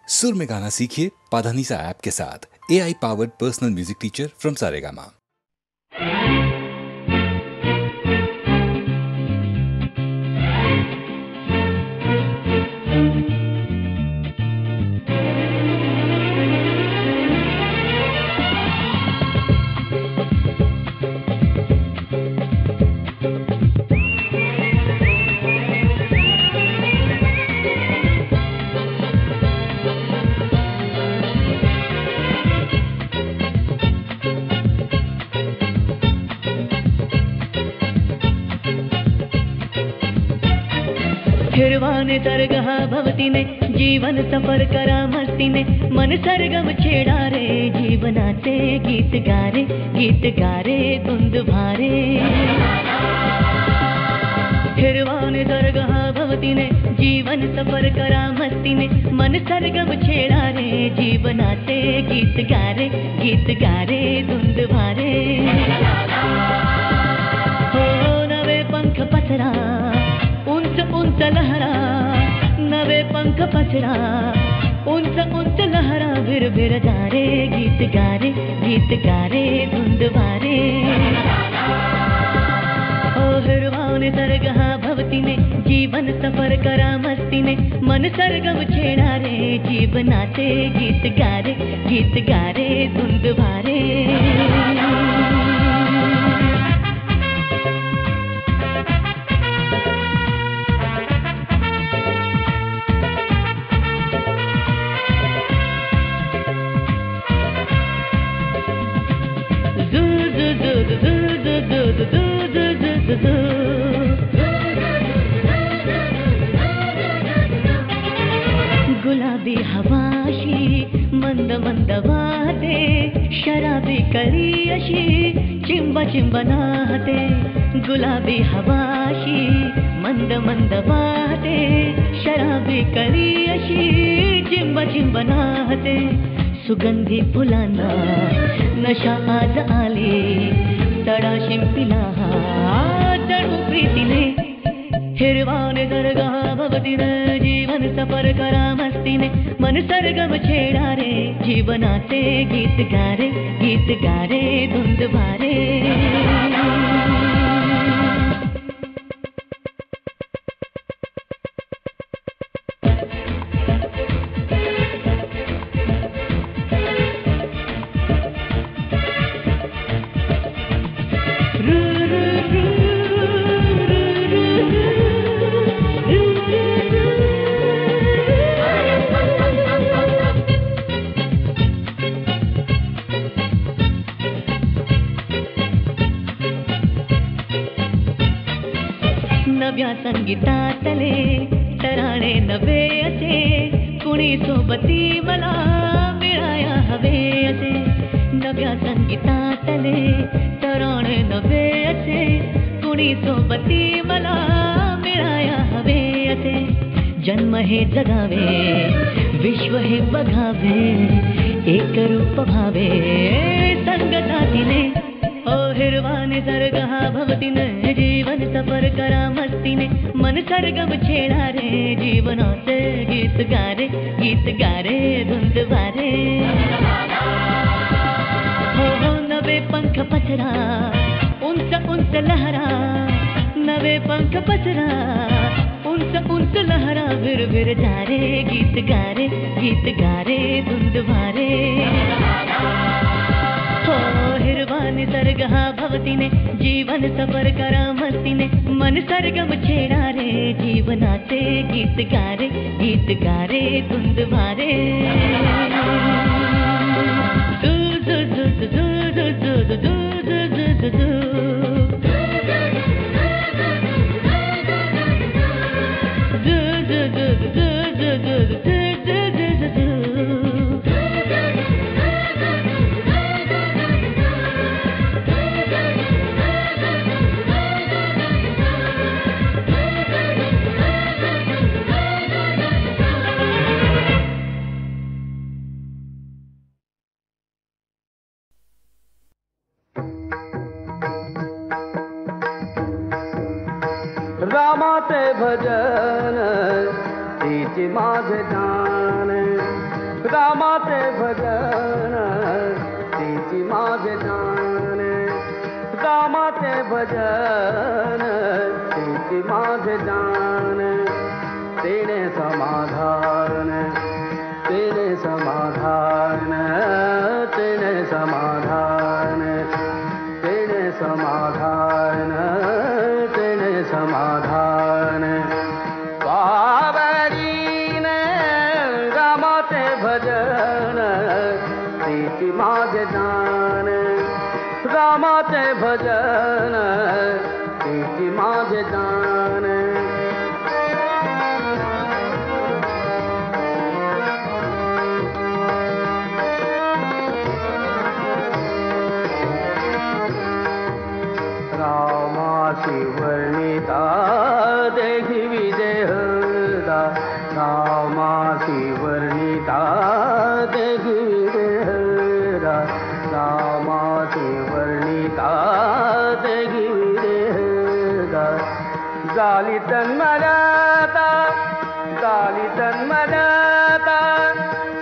सुर में गाना सीखिए पाधानीसा ऐप के साथ। AI powered personal music teacher from Saregama. हिरवाने तरगहा भवतीने जीवन सफर करा मस्तीने मन सरगम छेडा रे जीवनाचे गीत गारे धुंद भारे। हिरवाने तरगहा भवतीने जीवन सफर करा मस्तीने मन सरगम छेडा रे जीवनाचे गीत गारे धुंद भारे। हो नवे पंख पसरा उंच लहरा नवे पंख पसरा उंच लहरा भिर जा रे गीत गारे धुंद भारे। ओ हिरवाने तरगहा भवतीने जीवन सफर करा मस्तीने मन सरगम छेडा रे जीवनाचे गीत गारे धुंद भारे। गुलाबी हवाशी मंद मंद वाहते शराबी कळी अशी चिंब नाहते। गुलाबी हवाशी मंद मंद वाहते शराबी कळी अशी चिंब नाहते। सुगंधी फुलांना नशा आज आली तडा शिंपिला तडू प्रीतीने। हिरवाने तरगहा भवतीने जीवन सफर करा मस्तीने मन सरगम छेडा रे जीवनाचे गीत गारे धुंद भारे। नव्या संगीतातले तराणे नवे असे कुणी सोबती मला मिळाया हवे असे। नव्या संगीतातले तराणे नवे असे कुणी सोबती मला मिळाया हवे असे। जन्म हे जगावे विश्व हे बघावे एक रूप भावे संगतातीने। ओ हिरवाने तरगहा भवतीने जीवन सफर करा मस्तीने मन सरगम छेडा रे जीवनाचे गीत गारे धुंद भारे। हो नवे पंख पसरा उंच लहरा नवे पंख पसरा उंच लहरा भिर जा रे गीत गारे धुंद भारे। हो हिरवाने तरगहा भवतीने जीवन सफर करा मस्तीने मन सरगम छेडा रे जीवनाचे गीत गारे धुंद भारे। रामाचे भजन तीची माझे जाण रामाचे भजन तिची माझे जाण रामाचे भजन तिची माझे जाण तेने समाधान तेने समाधान तेने समाधान तेने समाधान तेने समाधान पावरीन रामाचे भजन तिची माझे जाण रामाचे भजन तिची माझे जाण रामाशी वर्णिता देहि विदेहदा रामाशी वर्णिता देहि विदेहदा रामाशी वर्णिता देहि विदेहदा झाली तन्मयता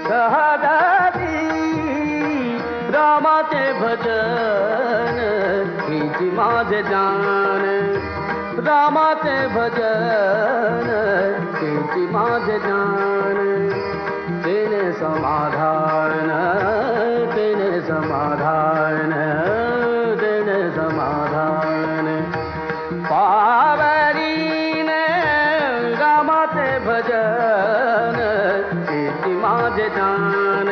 सहदादी रामाचे भजन हिची माझे जाण रामाचे भजन हिची माझे जाण तेने समाधान तेने समाधान तेने समाधान पावरीन रामाचे भजन हिची माझे जाण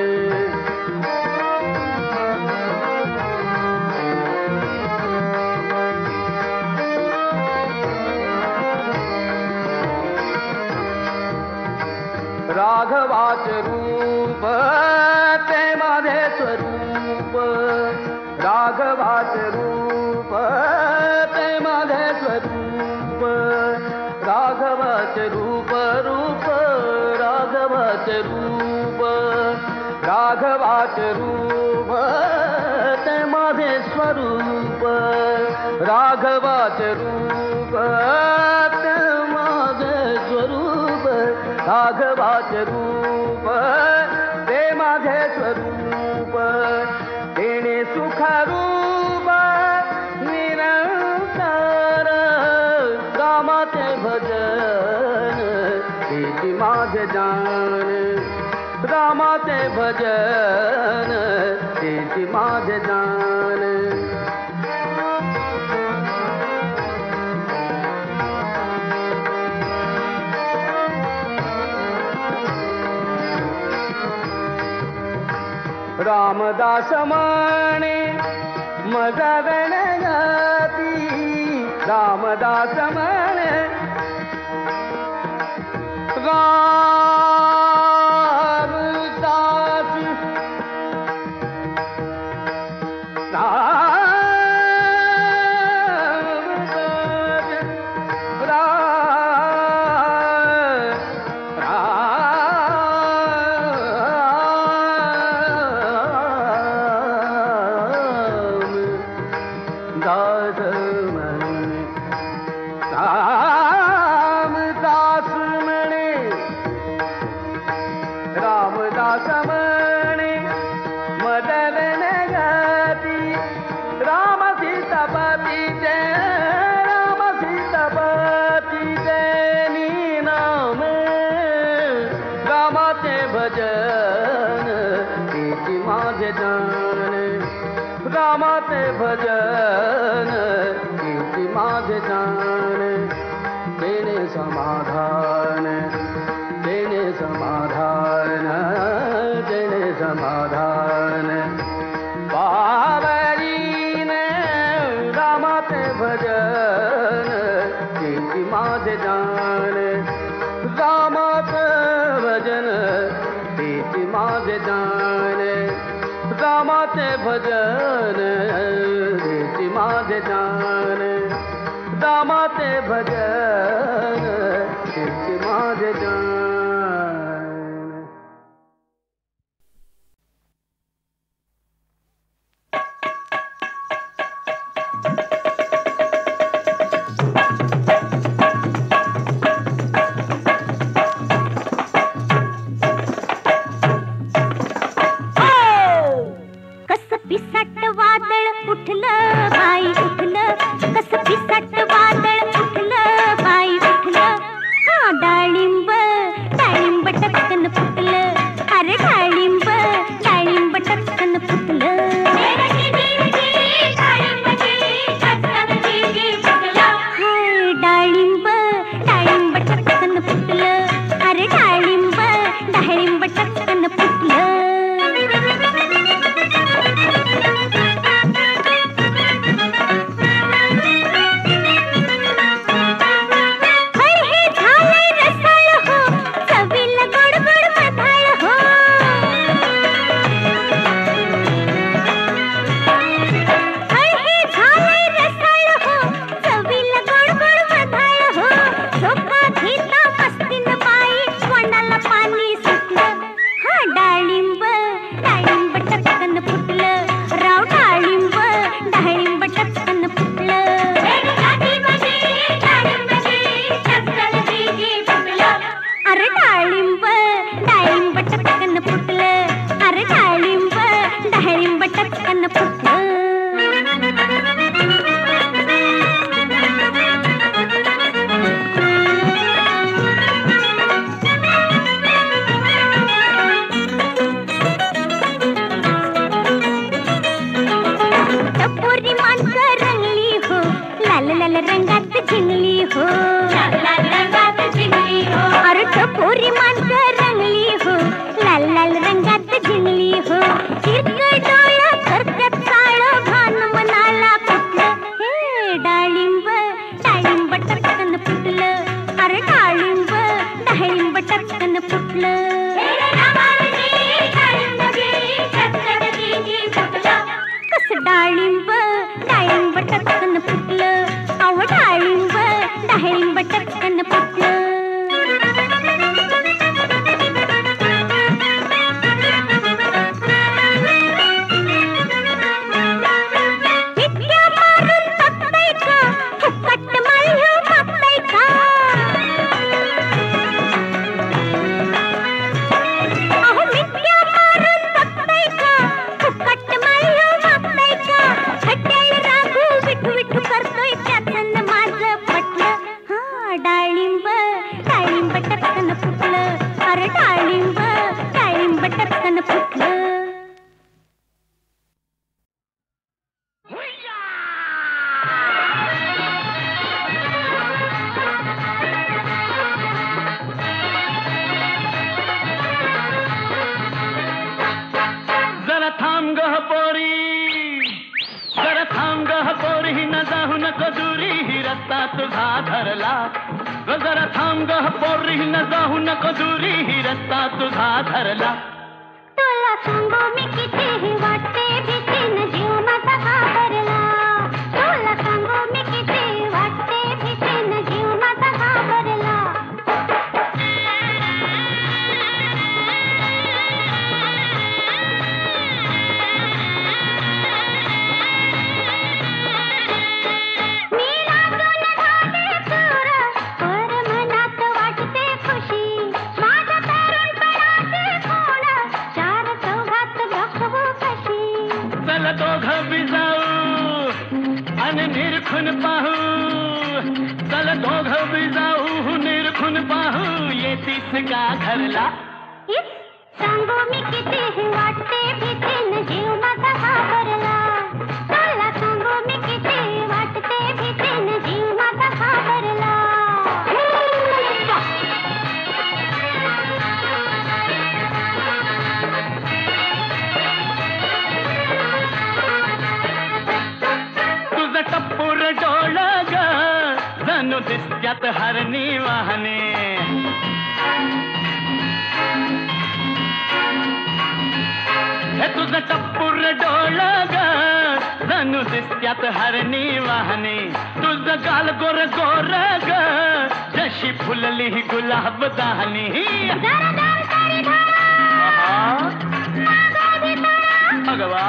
राघवाचे रूप ते माझे स्वरूप राघवाचे रूप ते माझे स्वरूप राघवाचे रूप रूप राघवाचे रूप राघवाचे रूप ते माझे स्वरूप राघवाचे रूप ते माझे स्वरूप राघवाचे रूप ते माझे स्वरूप तेने सुखरूप निरंतर रामाचे भजन तिची माझे जाण रामाचे भजन तिची माझे जाण रामदास म्हणे मजा गणगती रामदास म्हणे रामदास म्हणे मदन गती राम सीतापतीचे नाम रामाचे भजन तिची माझे जाण रामाचे भजन तिची माझे जाण तेने समाधान तेने समाधान तेने समाधान पावरीन रामाचे भजन तिची माझे जाण रामाचे भजन तिची माझे जाण रामाचे भजन तिची माझे जाण रामाचे भजन तिची माझे जाण पिसाट वादळ उठलं बाई उठलं, कसं पिसाट वादळ उठलं बाई उठलं. हा डाळिंब डाळिंब टपकन फुटलं, अरे डाळिंब डाळिंब टपकन फुटलं. हाय डाळिंब डाळिंब टपकन फुटलं, अरे डाळिंब डाळिंब टपकन फुटलं. दिसत्यात हरणी वाहने, हे तुझं टप्पूर डोळं ग जणू दिसत्यात हरणी वाहने. तुझं गाल गोर गोर ग जशी फुलली गुलाब दाहनी. भगवा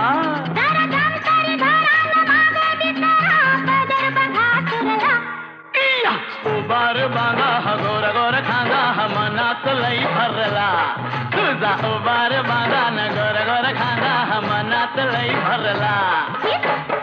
उबार बांगा हा गोर गोर खांदा हा मनात लई भरला. तुझा उबार बांगा न गोर गोर खांदा हा मनात मनात लई भरला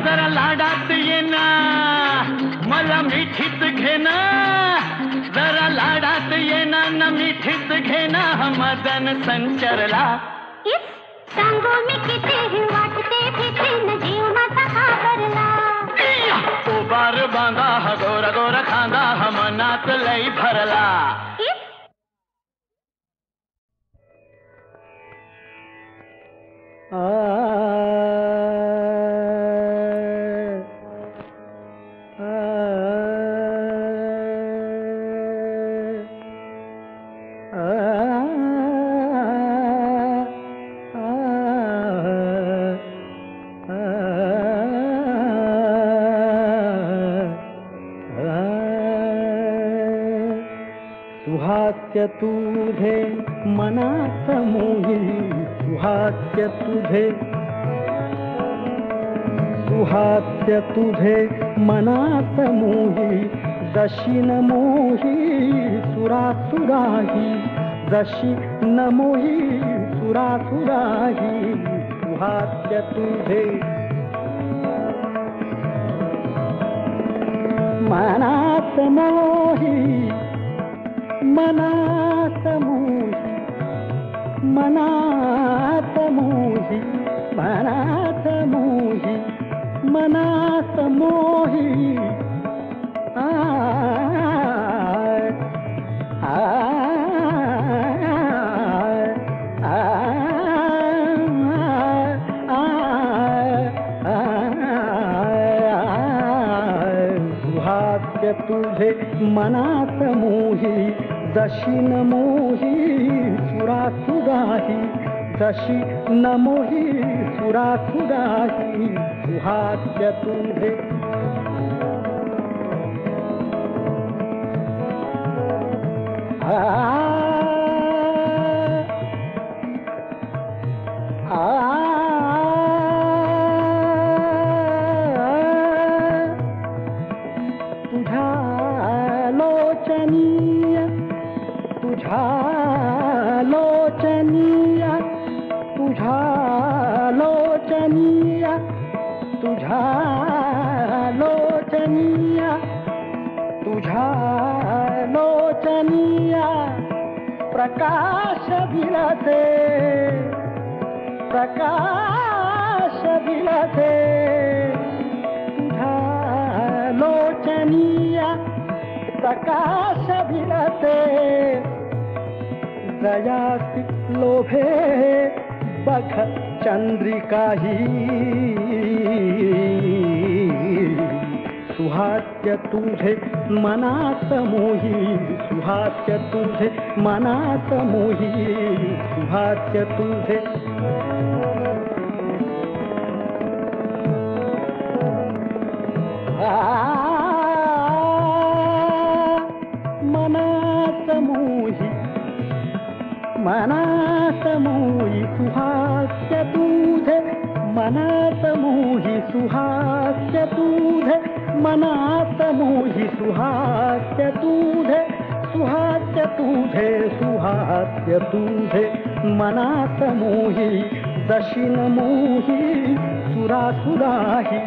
जरा लाडात ये ना मला मिठीत घेना जरा लाडात ये ना न मिठीत घेना मदन संचरला सांगू मी किती वाटते फिटे न जीव माझा घाबरला उबार बांधा हा गोरा गोरा खांदा हा मनात लई भरला सुहास्य तुझे मनात मोही सुहास्य तुझे मनात मोही जशी न मोही सुरासुराही जशी न मोही सुरासुराही सुहास्य तुझे मनात मोही मनात मोही मनात मोही मनात मोही मनात मोही आ आ सुहास्य तुझे मनात मोही जशी न मोही सुरासुराही जशी न मोही सुरासुराही सुहास्य तुझे प्रकाश बिलते तुझा लोचनिया प्रकाश बिलते दयासी लोभे बघ चंद्रिकाही सुहास्य तुझे मनात मोही सुहास्य तुझे मनात मोही सुहास्य तुझे मनात मोही मनात मोही सुहास्य तुझे मनात मोही सुहास्य तुझे मनात मोही सुहास्य तुझे सुहास्य तुझे सुहास्य तुझे मनात मोही जशी न मोही सुरासुराही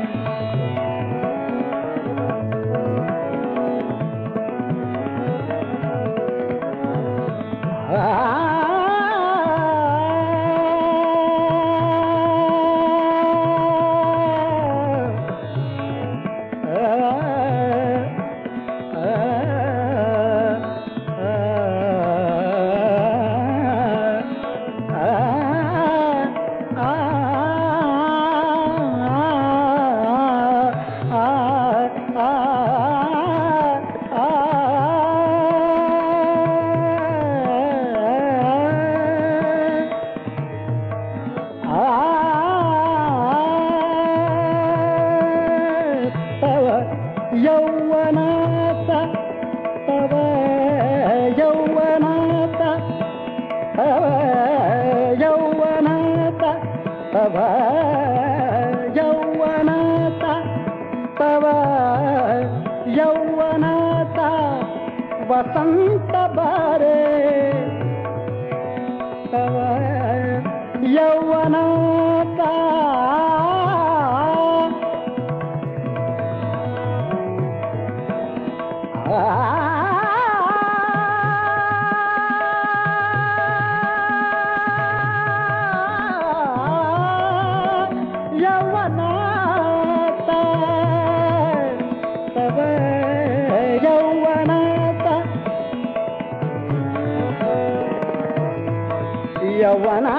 यौवनाचा वसंत बारे तव यौवनाचा यौवना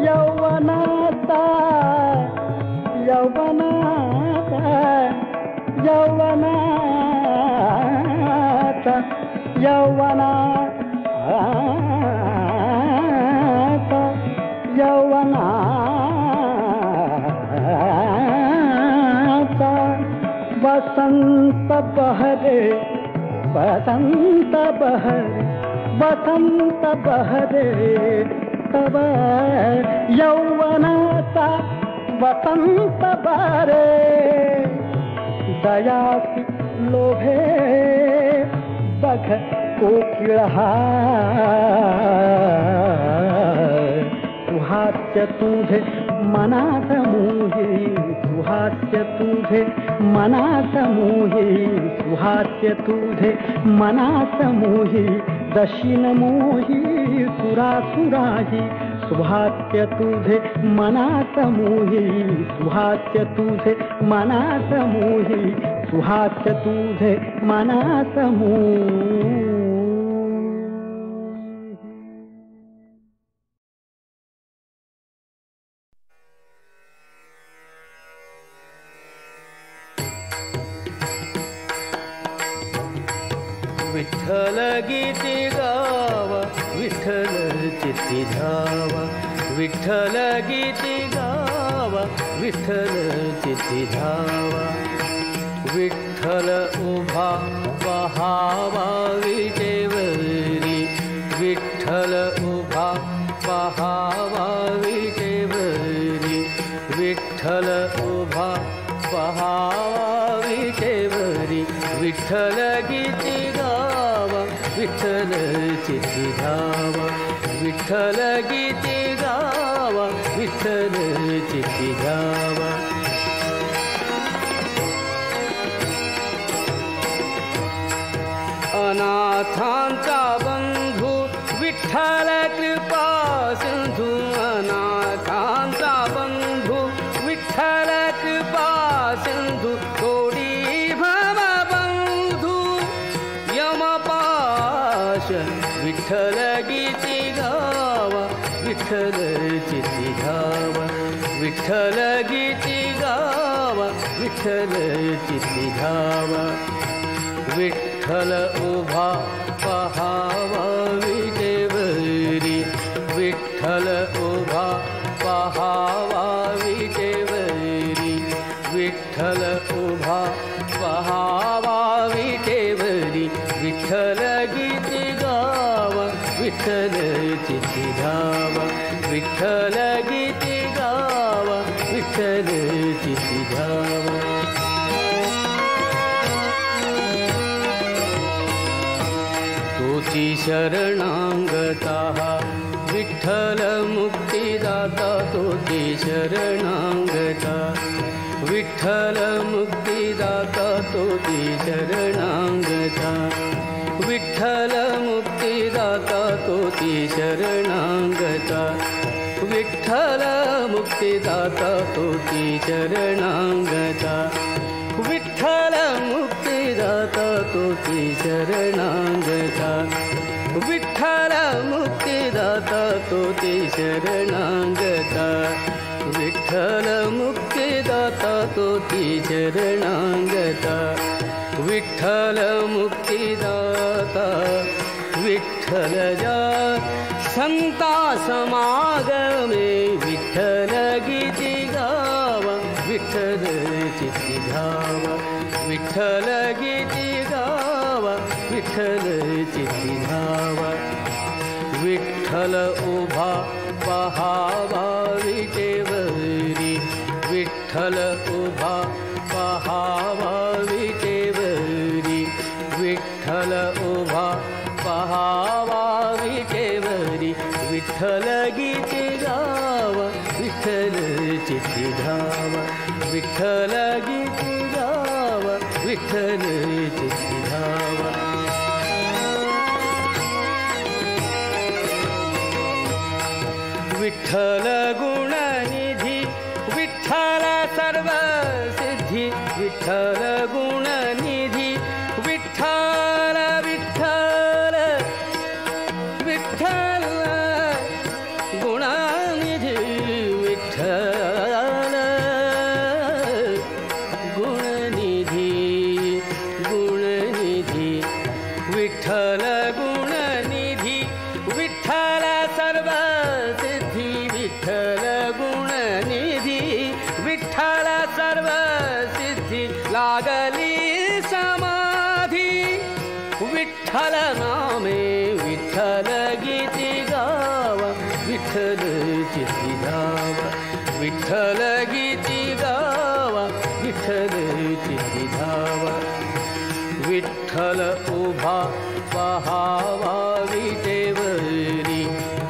यौवनाचा यौवनाचा यौवनाचा यौवनाचा यौवनाचा वसंत बहरे वसंत बहरे वसंत बहरे तव यौवनाचा वसंत बहरे दयासी लोभे बघ कोकिळ सुहास्य तुझे मनात मोही सुहास्य तुझे मनात मोही सुहास्य तुझे मनात मोही दशिन मोही सुरासुराही सुहास्य तुझे मनात मोही सुहास्य तुझे मनात मोही सुहास्य तुझे मनात मोही. विठ्ठल गीती गावा विठ्ठल चित्ती धावा विठ्ठल गीती गावा विठ्ठल चित्ती धावा विठ्ठल उभा पहावा विटेवरी विठ्ठल उभा पहावा विटेवरी विठ्ठल उभा पहावा विटेवरी विठ्ठल गीती गावा विठ्ठल चित्ती धावा विठ्ठल गीती गावा विठ्ठल चित्ती धावा अनाथांचा बंधू विठ्ठल कृपा सिंधू अनाथांचा बंधू विठ्ठल कृपा सिंधू थोडी भव बंधू यमपाश विठ्ठल गीती गावा विठ्ठल चित्ती धावा विठ्ठल गीती गावा विठ्ठल चित्ती धावा विठ्ठल उभा पहावा विटेवरी विठ्ठल उभा पहावा विटेवरी विठ्ठल उभा पहावा विटेवरी विठ्ठल गीती गावा विठ्ठल चित्ती धावा विठ्ठल गीती गावा विठ्ठल चित्ती धावा तोची शरणांगता विठ्ठल मुक्तिदाता तोची शरणांगता विठ्ठल मुक्तिदाता तोची शरणांगता विठ्ठल मुक्तिदाता तोची शरणांगता विठ्ठल मुक्तिदाता तोची शरणांगता विठ्ठल मुक्तिदाता तोची शरणांगता विठ्ठल मुक्तिदाता तोची शरणांगता विठ्ठल मुक्तिदाता तोची शरणांगता विठ्ठल मुक्तिदाता विठ्ठल जा संता समागमे विठ्ठल गीती गावा विठ्ठल चित्ती धावा विठ्ठल गीती गावा विठ्ठल चित्ती धावा विठ्ठल उभा पहावा विटेवरी, विठ्ठल उभा पहावा विटेवरी, विठ्ठल उभा पहावा विटेवरी, विठ्ठल गीते गावा, विठ्ठल चित्ती धावा, विठ्ठल गीते गावा, विठ्ठल चित्ती धावा. विठ्ठल गुणनिधी, विठ्ठल सर्व सिद्धी, विठ्ठल गुणनिधी, विठ्ठल विठ्ठल विठ्ठल गुणनिधी, विठ्ठल गुणनिधी, गुणनिधी, विठ्ठल गुणनिधी, विठ्ठल सर्व सिद्धी, विठ्ठल गुणनिधी, विठ्ठल सर्व सिद्धी, लागली समाधी विठ्ठल नामे, विठ्ठल गीती गावा, विठ्ठल चित्ती धावा, विठ्ठल गीती गावा, विठ्ठल चित्ती धावा. विठ्ठल उभा पहावा विटेवरी,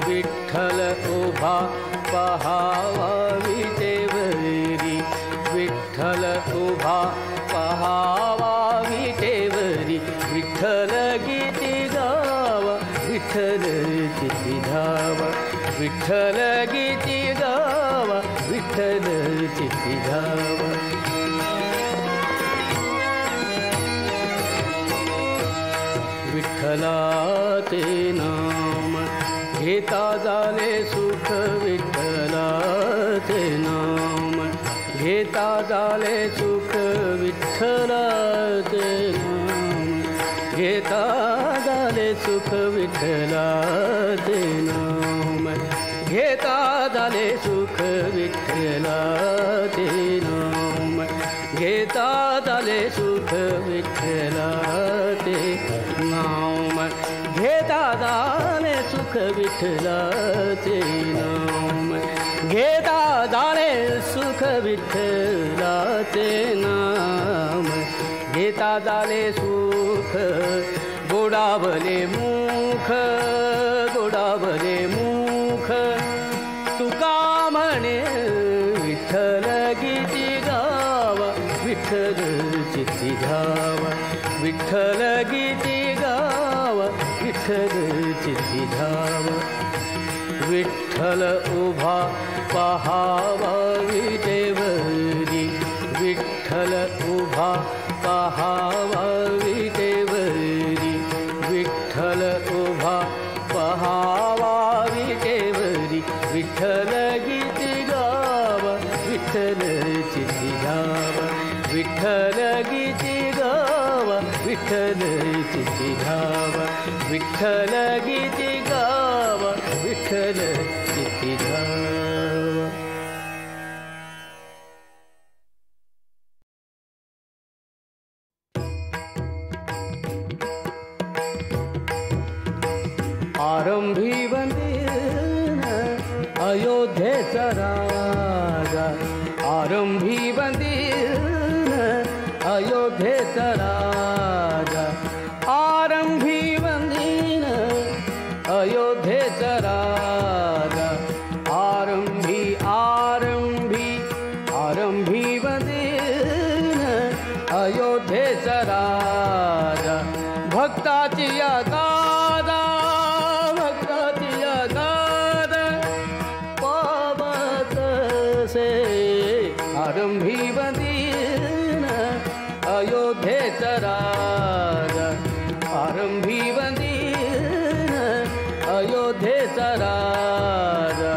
विठ्ठल उभा पहावा विटेवरी, विठ्ठल उभा पहावा विटेवरी, विठ्ठल गीती गावा, विठ्ठल चित्ती धावा, विठ्ठल गीती गावा, विठ्ठल चित्ती धावा. विठ्ठलाचे नाम घेता झाले सुख, विठ्ठलाचे नाम घेता झाले सुख, विठ्ठलाचे नाम घेता झाले सुख, विठ्ठलाचे नाम घेता झाले सुख, विठ्ठलाचे नाम घेता झाले सुख, विठ्ठलाचे नाम घेता झाले सुख, विठ्ठलाचे नाम घेता झाले सुख, विठ्ठलाचे नाम घेता झाले सुख, गोडावले मुख, गोडावले मुख, तुका म्हणे विठ्ठल गीती गावा, विठ्ठल चित्ती धावा, विठ्ठल गीती गावा, विठ्ठल चित्ती धावा. विठ्ठल उभा पहावा विटेवरी, विठ्ठल उभा पहावा विटेवरी, विठ्ठल उभा पहावा विटेवरी, विठ्ठल गीती गावा, विठ्ठल चित्ती धावा, विठ्ठल गीती गावा, विठ्ठल चित्ती धावा, विठ्ठल गीती गावा, विठ्ठल चित्ती धावा. आरंभी वंदन अयोध्येचा राजा, आरंभी वंदन अयोध्येचा राजा, आरंभी वंदन अयोध्येचा राजा, आरंभी आरंभी आरंभी वंदन अयोध्येचा राजा, भक्ताची गादा, भक्ताची गादा पावत से, आरंभी वंदन अयोध्येचा राजा, आरंभी वंदन अयोध्येचा राजा.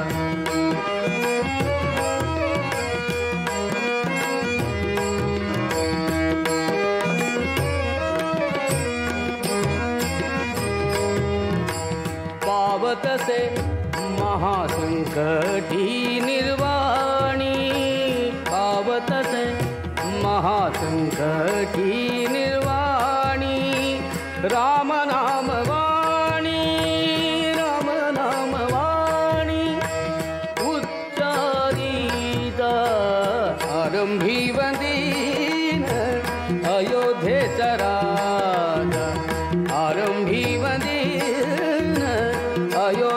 पावत से महासंकटी निर्वाणी, पावत से महासंकटी निर्वाणी, राम नाम वाणी, राम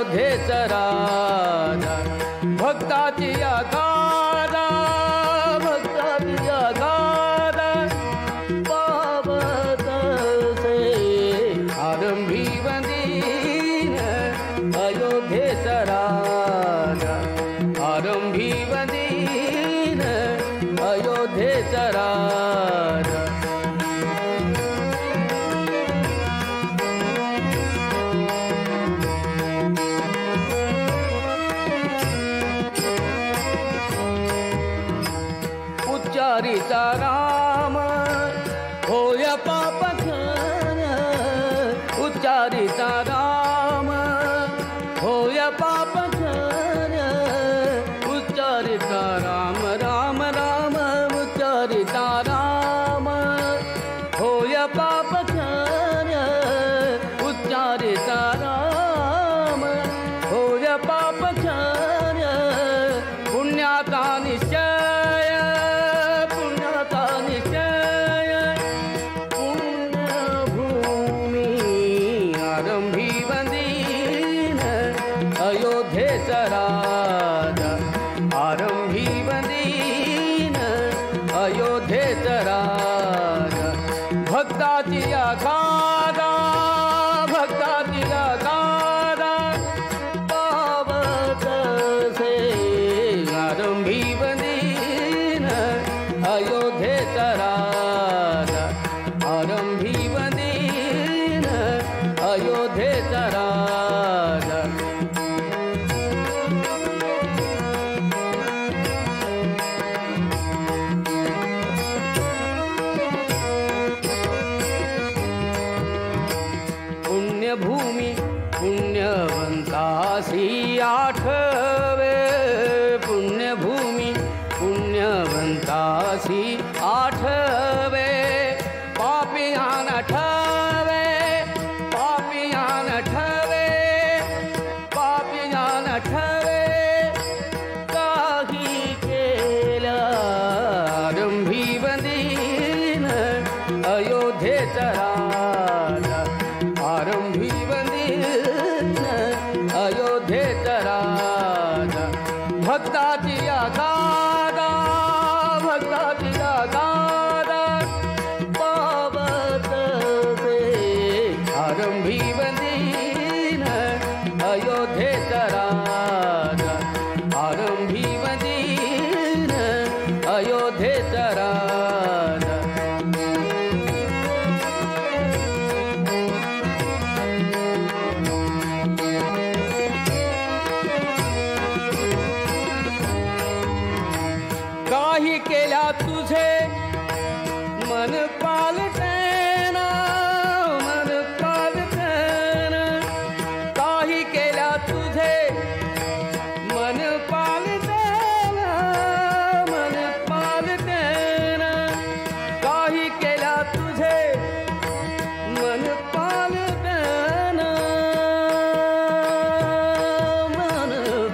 अयोध्येचा राजा भक्ताची आगारा भक्ताची आगारा पावत से आरंभी वंदीन अयोध्येचा राजा आरंभी वंदीन अयोध्येचा राजा उच्चारिता राम होय पापघन उच्चारिता राम होय पापघन उच्चारिता राम राम राम उच्चारिता राम होय पापघन उच्चारिता राम होय पापघन पुण्याचा निश्चय अयोध्येचा राजा आरंभी वंदीन अयोध्येचा राजा भक्ताची आगारा भक्ताची आगारा पावत से आरंभी वंदीन अयोध्येचा राजा आरंभी वंदीन अयोध्येचा राजा पुण्यभूमी पुण्यवंतासी आठवे पुण्यभूमी पुण्यवंतासी आठवे पापियान ठवे पापियान ठवे पापियान ठवे काही केला आरंभी वंदीन अयोध्येचा राजा आरंभी वंदीन अयोध्येचा राजा भक्ताची आगारा भक्ताची आगारा पावत से आरंभी वंदीन अयोध्येचा राजा आरंभी वंदीन अयोध्येचा राजा काही केल्या तुझे मन पालटेना मन पालटेना काही केल्या तुझे मन पालटेना मन पालटेना काही केल्या तुझे मन पालटेना मन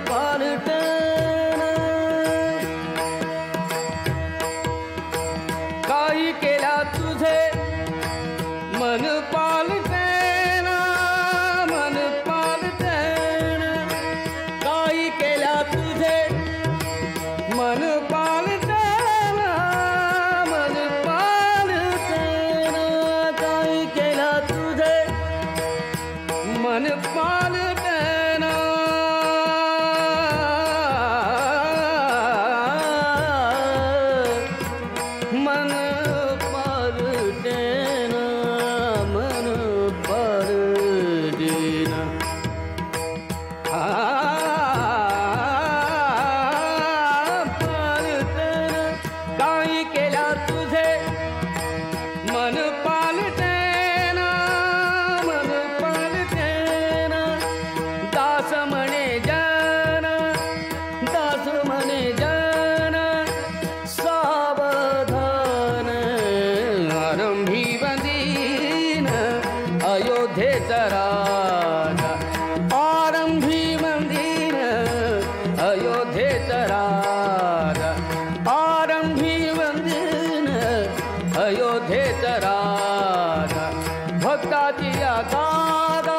पालटेना काही केल्या तुझे मन पालटेना मन पालटेना काही केल्या तुझे मन पालटेना मन पालटेना काही केल्या तुझे मन पालटेना मन पालटेना मन पालटेना पालटेना काही केल्या तुझे मन पालटेना मन पालटेना दास म्हणे जन दास म्हणे जन सावधान आरंभी वंदीन अयोध्येचा राजा आरंभी वंदीन अयोध्येचा राजा आरंभी वंदीन अयोध्येचा राजा भक्ताची आगारा